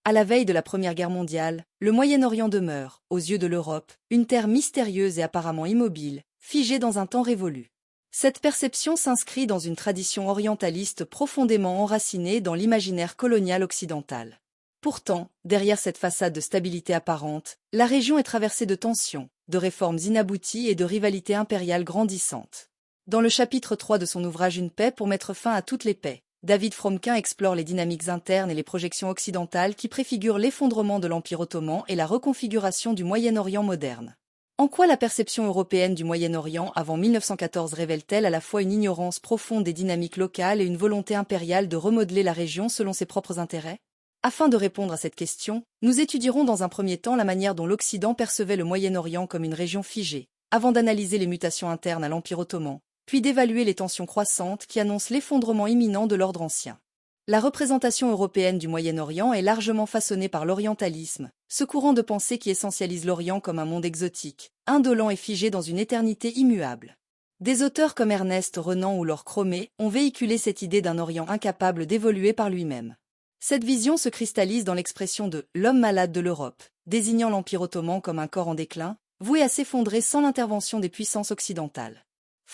À la veille de la Première Guerre mondiale, le Moyen-Orient demeure, aux yeux de l'Europe, une terre mystérieuse et apparemment immobile, figée dans un temps révolu. Cette perception s'inscrit dans une tradition orientaliste profondément enracinée dans l'imaginaire colonial occidental. Pourtant, derrière cette façade de stabilité apparente, la région est traversée de tensions, de réformes inabouties et de rivalités impériales grandissantes. Dans le chapitre 3 de son ouvrage Une paix pour mettre fin à toutes les paix, David Fromkin explore les dynamiques internes et les projections occidentales qui préfigurent l'effondrement de l'Empire ottoman et la reconfiguration du Moyen-Orient moderne. En quoi la perception européenne du Moyen-Orient avant 1914 révèle-t-elle à la fois une ignorance profonde des dynamiques locales et une volonté impériale de remodeler la région selon ses propres intérêts? Afin de répondre à cette question, nous étudierons dans un premier temps la manière dont l'Occident percevait le Moyen-Orient comme une région figée, avant d'analyser les mutations internes à l'Empire ottoman, puis d'évaluer les tensions croissantes qui annoncent l'effondrement imminent de l'ordre ancien. La représentation européenne du Moyen-Orient est largement façonnée par l'orientalisme, ce courant de pensée qui essentialise l'Orient comme un monde exotique, indolent et figé dans une éternité immuable. Des auteurs comme Ernest Renan ou Laure Cromé ont véhiculé cette idée d'un Orient incapable d'évoluer par lui-même. Cette vision se cristallise dans l'expression de « l'homme malade de l'Europe », désignant l'Empire ottoman comme un corps en déclin, voué à s'effondrer sans l'intervention des puissances occidentales.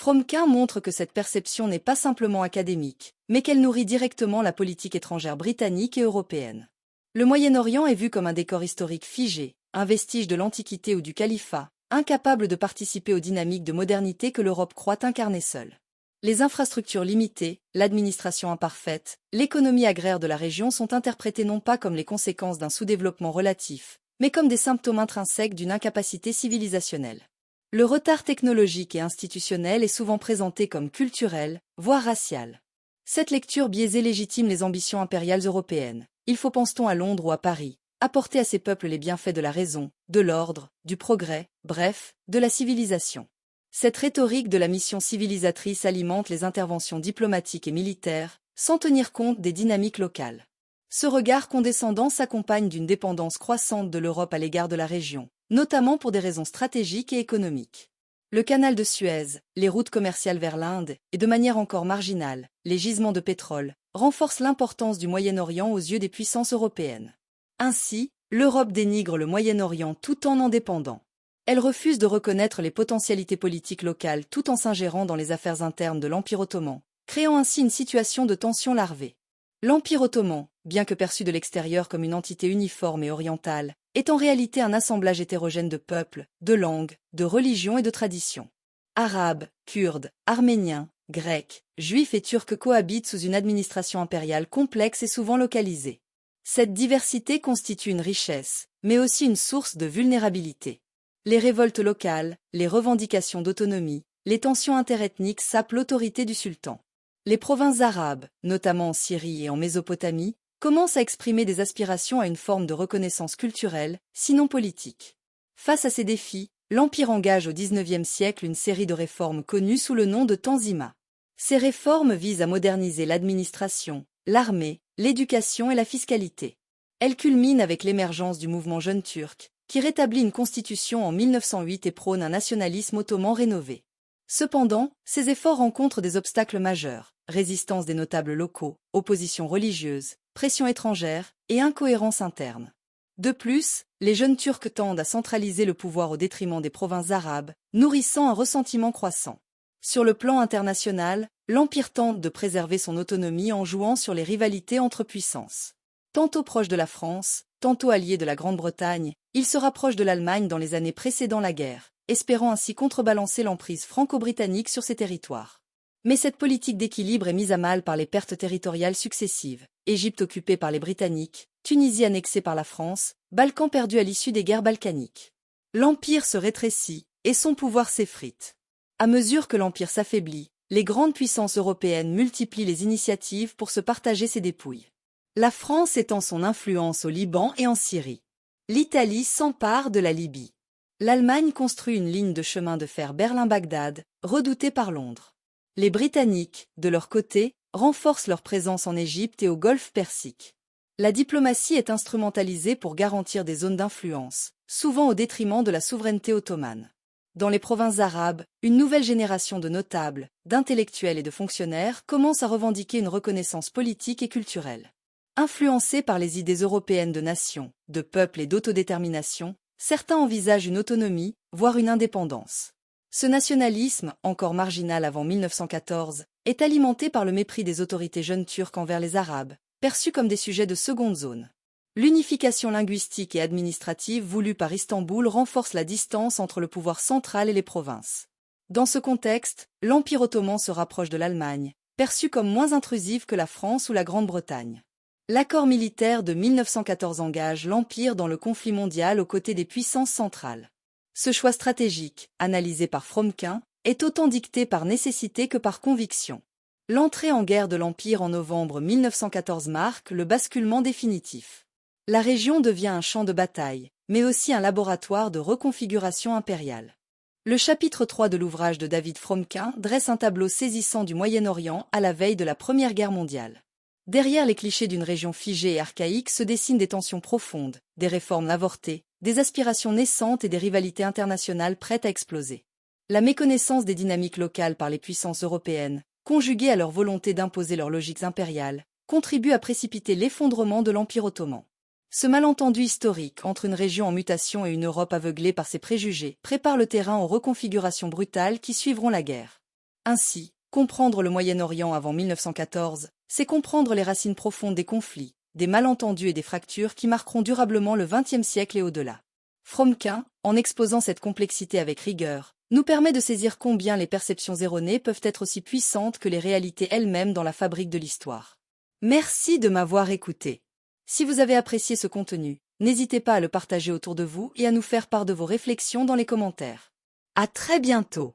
Fromkin montre que cette perception n'est pas simplement académique, mais qu'elle nourrit directement la politique étrangère britannique et européenne. Le Moyen-Orient est vu comme un décor historique figé, un vestige de l'Antiquité ou du califat, incapable de participer aux dynamiques de modernité que l'Europe croit incarner seule. Les infrastructures limitées, l'administration imparfaite, l'économie agraire de la région sont interprétées non pas comme les conséquences d'un sous-développement relatif, mais comme des symptômes intrinsèques d'une incapacité civilisationnelle. Le retard technologique et institutionnel est souvent présenté comme culturel, voire racial. Cette lecture biaisée légitime les ambitions impériales européennes. Il faut, pense-t-on à Londres ou à Paris, apporter à ces peuples les bienfaits de la raison, de l'ordre, du progrès, bref, de la civilisation. Cette rhétorique de la mission civilisatrice alimente les interventions diplomatiques et militaires, sans tenir compte des dynamiques locales. Ce regard condescendant s'accompagne d'une dépendance croissante de l'Europe à l'égard de la région, notamment pour des raisons stratégiques et économiques. Le canal de Suez, les routes commerciales vers l'Inde, et de manière encore marginale, les gisements de pétrole, renforcent l'importance du Moyen-Orient aux yeux des puissances européennes. Ainsi, l'Europe dénigre le Moyen-Orient tout en dépendant. Elle refuse de reconnaître les potentialités politiques locales tout en s'ingérant dans les affaires internes de l'Empire ottoman, créant ainsi une situation de tension larvée. L'Empire ottoman, bien que perçu de l'extérieur comme une entité uniforme et orientale, est en réalité un assemblage hétérogène de peuples, de langues, de religions et de traditions. Arabes, Kurdes, Arméniens, Grecs, Juifs et Turcs cohabitent sous une administration impériale complexe et souvent localisée. Cette diversité constitue une richesse, mais aussi une source de vulnérabilité. Les révoltes locales, les revendications d'autonomie, les tensions interethniques sapent l'autorité du sultan. Les provinces arabes, notamment en Syrie et en Mésopotamie, commencent à exprimer des aspirations à une forme de reconnaissance culturelle, sinon politique. Face à ces défis, l'Empire engage au XIXe siècle une série de réformes connues sous le nom de Tanzimat. Ces réformes visent à moderniser l'administration, l'armée, l'éducation et la fiscalité. Elles culminent avec l'émergence du mouvement jeune turc, qui rétablit une constitution en 1908 et prône un nationalisme ottoman rénové. Cependant, ces efforts rencontrent des obstacles majeurs, résistance des notables locaux, opposition religieuse, pression étrangère et incohérence interne. De plus, les jeunes Turcs tendent à centraliser le pouvoir au détriment des provinces arabes, nourrissant un ressentiment croissant. Sur le plan international, l'Empire tente de préserver son autonomie en jouant sur les rivalités entre puissances. Tantôt proche de la France, tantôt allié de la Grande-Bretagne, il se rapproche de l'Allemagne dans les années précédant la guerre, espérant ainsi contrebalancer l'emprise franco-britannique sur ses territoires. Mais cette politique d'équilibre est mise à mal par les pertes territoriales successives, Égypte occupée par les Britanniques, Tunisie annexée par la France, Balkans perdus à l'issue des guerres balkaniques. L'Empire se rétrécit, et son pouvoir s'effrite. À mesure que l'Empire s'affaiblit, les grandes puissances européennes multiplient les initiatives pour se partager ses dépouilles. La France étend son influence au Liban et en Syrie. L'Italie s'empare de la Libye. L'Allemagne construit une ligne de chemin de fer Berlin-Bagdad, redoutée par Londres. Les Britanniques, de leur côté, renforcent leur présence en Égypte et au Golfe Persique. La diplomatie est instrumentalisée pour garantir des zones d'influence, souvent au détriment de la souveraineté ottomane. Dans les provinces arabes, une nouvelle génération de notables, d'intellectuels et de fonctionnaires commence à revendiquer une reconnaissance politique et culturelle. Influencés par les idées européennes de nation, de peuple et d'autodétermination, certains envisagent une autonomie, voire une indépendance. Ce nationalisme, encore marginal avant 1914, est alimenté par le mépris des autorités jeunes turques envers les Arabes, perçus comme des sujets de seconde zone. L'unification linguistique et administrative voulue par Istanbul renforce la distance entre le pouvoir central et les provinces. Dans ce contexte, l'Empire ottoman se rapproche de l'Allemagne, perçue comme moins intrusive que la France ou la Grande-Bretagne. L'accord militaire de 1914 engage l'Empire dans le conflit mondial aux côtés des puissances centrales. Ce choix stratégique, analysé par Fromkin, est autant dicté par nécessité que par conviction. L'entrée en guerre de l'Empire en novembre 1914 marque le basculement définitif. La région devient un champ de bataille, mais aussi un laboratoire de reconfiguration impériale. Le chapitre 3 de l'ouvrage de David Fromkin dresse un tableau saisissant du Moyen-Orient à la veille de la Première Guerre mondiale. Derrière les clichés d'une région figée et archaïque se dessinent des tensions profondes, des réformes avortées, des aspirations naissantes et des rivalités internationales prêtes à exploser. La méconnaissance des dynamiques locales par les puissances européennes, conjuguée à leur volonté d'imposer leurs logiques impériales, contribue à précipiter l'effondrement de l'Empire ottoman. Ce malentendu historique entre une région en mutation et une Europe aveuglée par ses préjugés prépare le terrain aux reconfigurations brutales qui suivront la guerre. Ainsi, comprendre le Moyen-Orient avant 1914, c'est comprendre les racines profondes des conflits, des malentendus et des fractures qui marqueront durablement le XXe siècle et au-delà. Fromkin, en exposant cette complexité avec rigueur, nous permet de saisir combien les perceptions erronées peuvent être aussi puissantes que les réalités elles-mêmes dans la fabrique de l'histoire. Merci de m'avoir écouté. Si vous avez apprécié ce contenu, n'hésitez pas à le partager autour de vous et à nous faire part de vos réflexions dans les commentaires. À très bientôt!